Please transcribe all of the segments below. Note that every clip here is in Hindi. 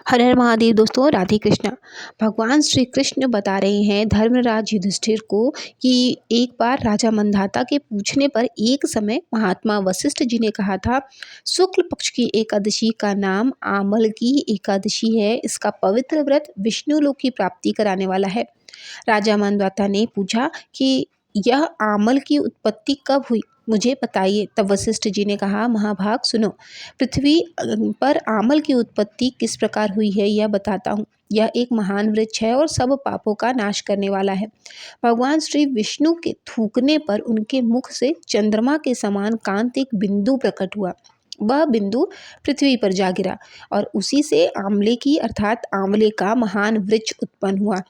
हर हर महादेव दोस्तों, राधे कृष्णा। भगवान श्री कृष्ण बता रहे हैं धर्मराज युधिष्ठिर को कि एक बार राजा मंधाता के पूछने पर एक समय महात्मा वशिष्ठ जी ने कहा था, शुक्ल पक्ष की एकादशी का नाम आमल की एकादशी है। इसका पवित्र व्रत विष्णु लोक की प्राप्ति कराने वाला है। राजा मंधाता ने पूछा कि यह आमल की उत्पत्ति कब हुई, मुझे बताइए। तब वशिष्ठ जी ने कहा, महाभाग सुनो, पृथ्वी पर आमल की उत्पत्ति किस प्रकार हुई है यह बताता हूँ। यह एक महान वृक्ष है और सब पापों का नाश करने वाला है। भगवान श्री विष्णु के थूकने पर उनके मुख से चंद्रमा के समान कांत एक बिंदु प्रकट हुआ। वह बिंदु पृथ्वी पर जा गिरा और उसी से आंवले की अर्थात आंवले का महान वृक्ष उत्पन्न हुआ।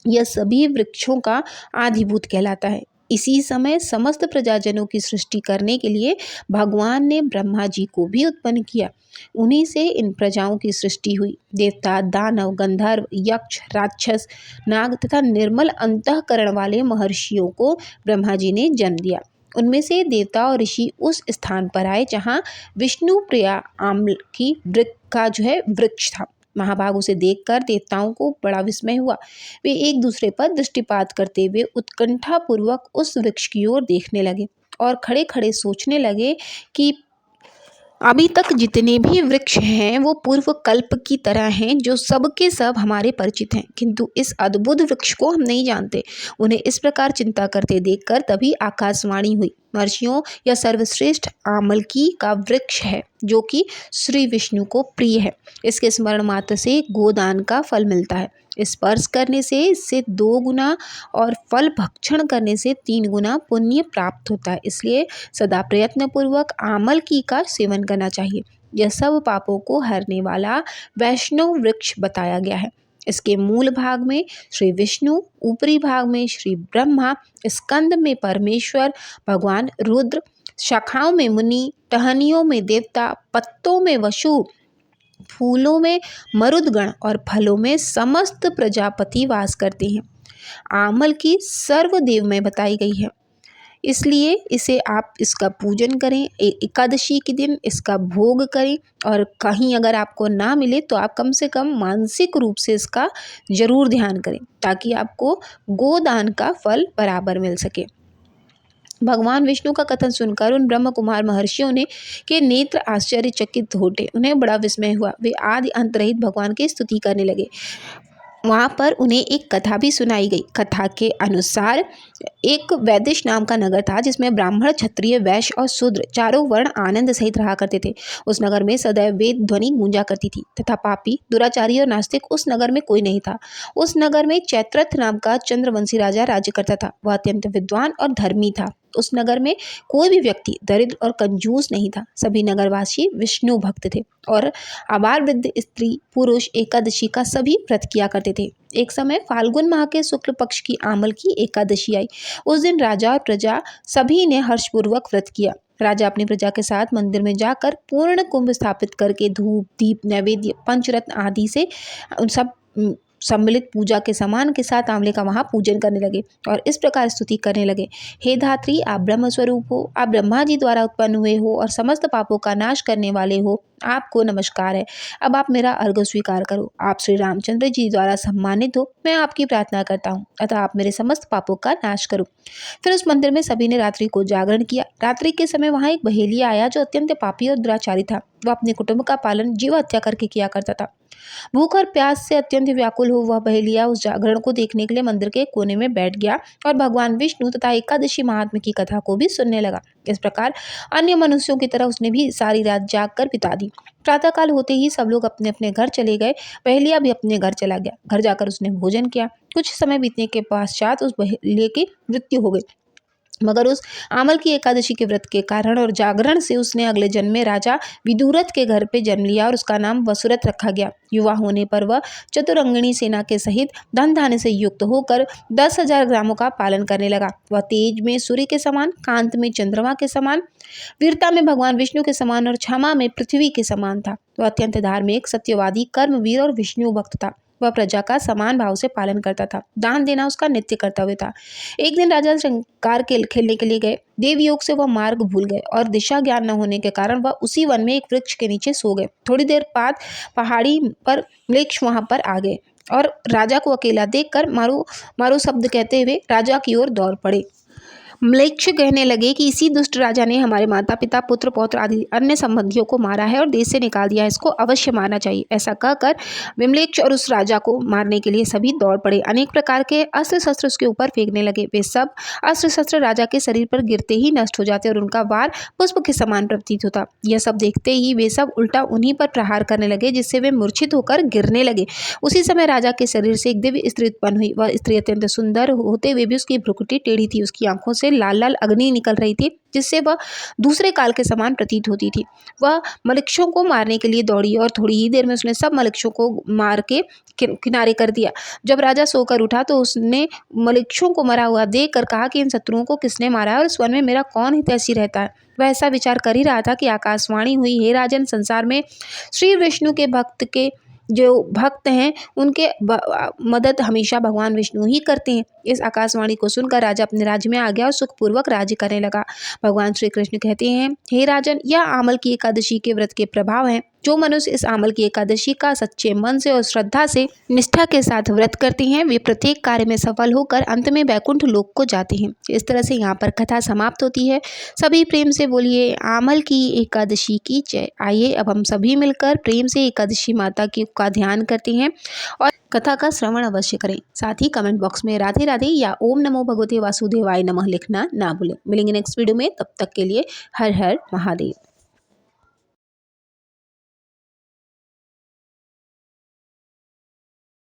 यह सभी वृक्षों का आदिभूत कहलाता है। इसी समय समस्त प्रजाजनों की सृष्टि करने के लिए भगवान ने ब्रह्मा जी को भी उत्पन्न किया। उन्हीं से इन प्रजाओं की सृष्टि हुई। देवता, दानव, गंधर्व, यक्ष, राक्षस, नाग तथा निर्मल अंतःकरण वाले महर्षियों को ब्रह्मा जी ने जन्म दिया। उनमें से देवता और ऋषि उस स्थान पर आए जहाँ विष्णु प्रिया आम्ल की वृक्ष का वृक्ष था। महाभाग उसे देखकर देवताओं को बड़ा विस्मय हुआ। वे एक दूसरे पर दृष्टिपात करते हुए उत्कंठापूर्वक उस वृक्ष की ओर देखने लगे और खड़े खड़े सोचने लगे कि अभी तक जितने भी वृक्ष हैं वो पूर्व कल्प की तरह हैं, जो सब के सब हमारे परिचित हैं, किंतु इस अद्भुत वृक्ष को हम नहीं जानते। उन्हें इस प्रकार चिंता करते देखकर तभी आकाशवाणी हुई, महर्षियों, यह सर्वश्रेष्ठ आमलकी का वृक्ष है जो कि श्री विष्णु को प्रिय है। इसके स्मरण मात्र से गोदान का फल मिलता है। स्पर्श करने से इससे 2 गुना और फल भक्षण करने से 3 गुना पुण्य प्राप्त होता है। इसलिए सदा प्रयत्न पूर्वक आमल की का सेवन करना चाहिए। यह सब पापों को हरने वाला वैष्णव वृक्ष बताया गया है। इसके मूल भाग में श्री विष्णु, ऊपरी भाग में श्री ब्रह्मा, स्कंद में परमेश्वर भगवान रुद्र, शाखाओं में मुनि, टहनियों में देवता, पत्तों में वसु, फूलों में मरुदगण और फलों में समस्त प्रजापति वास करते हैं। आमल की सर्वदेव में बताई गई है, इसलिए इसे आप इसका पूजन करें। एकादशी के दिन इसका भोग करें और कहीं अगर आपको ना मिले तो आप कम से कम मानसिक रूप से इसका जरूर ध्यान करें, ताकि आपको गोदान का फल बराबर मिल सके। भगवान विष्णु का कथन सुनकर उन ब्रह्म कुमार महर्षियों ने के नेत्र आश्चर्यचकित हो उठे। उन्हें बड़ा विस्मय हुआ। वे आदि अंत रहित भगवान की स्तुति करने लगे। वहाँ पर उन्हें एक कथा भी सुनाई गई। कथा के अनुसार एक वैदिश नाम का नगर था, जिसमें ब्राह्मण, क्षत्रिय, वैश्य और शूद्र चारों वर्ण आनंद सहित रहा करते थे। उस नगर में सदैव वेद ध्वनि गूंजा करती थी तथा पापी, दुराचारी और नास्तिक उस नगर में कोई नहीं था। उस नगर में चैत्रथ नाम का चंद्रवंशी राजा राज्य करता था। वह अत्यंत विद्वान और धर्मी था। उस नगर में कोई भी व्यक्ति दरिद्र और कंजूस नहीं था। सभी नगरवासी विष्णु भक्त थे और आबाल वृद्ध, स्त्री पुरुष एकादशी का सभी व्रत किया करते थे। एक समय फाल्गुन माह के शुक्ल पक्ष की आमल की एकादशी आई। उस दिन राजा और प्रजा सभी ने हर्षपूर्वक व्रत किया। राजा अपनी प्रजा के साथ मंदिर में जाकर पूर्ण कुंभ स्थापित करके धूप, दीप, नैवेद्य, पंचरत्न आदि से उन सब सम्मिलित पूजा के सामान के साथ आंवले का वहाँ पूजन करने लगे और इस प्रकार स्तुति करने लगे, हे धात्री, आप ब्रह्म स्वरूप हो, आप ब्रह्मा जी द्वारा उत्पन्न हुए हो और समस्त पापों का नाश करने वाले हो। आपको नमस्कार है। अब आप मेरा अर्घ्य स्वीकार करो। आप श्री रामचंद्र जी द्वारा सम्मानित हो। मैं आपकी प्रार्थना करता हूँ, अतः आप मेरे समस्त पापों का नाश करो। फिर उस मंदिर में सभी ने रात्रि को जागरण किया। रात्रि के समय वहाँ एक बहेलिया आया जो अत्यंत पापी और दुराचारी था। वह अपने कुटुंब का पालन जीव हत्या करके किया करता था। भूख और प्यास से अत्यंत व्याकुल हो वह बहेलिया उस जागरण को देखने के लिए मंदिर के कोने में बैठ गया और भगवान विष्णु तथा एकादशी महात्म्य की कथा को भी सुनने लगा। इस प्रकार अन्य मनुष्यों की तरह उसने भी सारी रात जाग कर बिता दी। प्रातःकाल होते ही सब लोग अपने अपने घर चले गए। बहेलिया भी अपने घर चला गया। घर जाकर उसने भोजन किया। कुछ समय बीतने के पश्चात उस बहेलिये की मृत्यु हो गई, मगर उस आमल की एकादशी के व्रत के कारण और जागरण से उसने अगले जन्म में राजा विदुरथ के घर पे जन्म लिया और उसका नाम वसुरथ रखा गया। युवा होने पर वह चतुरंगिणी सेना के सहित धन धान्य से युक्त होकर 10,000 ग्रामों का पालन करने लगा। वह तेज में सूर्य के समान, कांत में चंद्रमा के समान, वीरता में भगवान विष्णु के समान और क्षमा में पृथ्वी के समान था। वह अत्यंत धार्मिक, सत्यवादी, कर्मवीर और विष्णु भक्त था। वह प्रजा का समान भाव से पालन करता था। दान देना उसका नित्य कर्तव्य था। एक दिन राजा शंकर खेलने के लिए गए। देव योग से वह मार्ग भूल गए और दिशा ज्ञान न होने के कारण वह उसी वन में एक वृक्ष के नीचे सो गए। थोड़ी देर बाद पहाड़ी पर म्लेच्छ वहां पर आ गए और राजा को अकेला देखकर मारो मारो शब्द कहते हुए राजा की ओर दौड़ पड़े। म्लेच्छ कहने लगे कि इसी दुष्ट राजा ने हमारे माता पिता पुत्र पौत्र आदि अन्य संबंधियों को मारा है और देश से निकाल दिया है, इसको अवश्य मारना चाहिए। ऐसा कहकर विमलेच्छ और उस राजा को मारने के लिए सभी दौड़ पड़े। अनेक प्रकार के अस्त्र शस्त्र उसके ऊपर फेंकने लगे। वे सब अस्त्र शस्त्र राजा के शरीर पर गिरते ही नष्ट हो जाते और उनका वार पुष्प के समान प्रतीत होता। यह सब देखते ही वे सब उल्टा उन्हीं पर प्रहार करने लगे, जिससे वे मूर्छित होकर गिरने लगे। उसी समय राजा के शरीर से एक दिव्य स्त्री उत्पन्न हुई। वह स्त्री अत्यंत सुंदर होते हुए भी उसकी भ्रुकुटी टेढ़ी थी। उसकी आंखों से लाल लाल अग्नि निकल रही थी, जिससे वह दूसरे काल के समान प्रतीत होती थी। वह मलेच्छों को मारने के लिए दौड़ी और थोड़ी ही देर में उसने सब मलेच्छों को मार के किनारे कर दिया। जब राजा सोकर उठा तो उसने मलेच्छों को मरा हुआ देखकर कहा कि इन शत्रुओं को किसने मारा है और इस वन में मेरा कौन हितैषी रहता है। वह ऐसा विचार कर ही रहा था कि आकाशवाणी हुई, हे राजन, संसार में श्री विष्णु के भक्त के जो भक्त हैं उनके मदद हमेशा भगवान विष्णु ही करते हैं। इस आकाशवाणी को सुनकर राजा अपने राज्य में आ गया और सुखपूर्वक राज्य करने लगा। भगवान श्री कृष्ण कहते हैं, हे राजन, यह आमल की एकादशी के व्रत के प्रभाव हैं। जो मनुष्य इस आमल की एकादशी का सच्चे मन से और श्रद्धा से निष्ठा के साथ व्रत करते हैं, वे प्रत्येक कार्य में सफल होकर अंत में वैकुंठ लोक को जाते हैं। इस तरह से यहाँ पर कथा समाप्त होती है। सभी प्रेम से बोलिए आमल की एकादशी की जय। आइए अब हम सभी मिलकर प्रेम से एकादशी माता की का ध्यान करते हैं और कथा का श्रवण अवश्य करें। साथ ही कमेंट बॉक्स में राधे राधे या ओम नमो भगवते वासुदेवाय नमः लिखना ना भूलें। मिलेंगे नेक्स्ट वीडियो में, तब तक के लिए हर हर महादेव।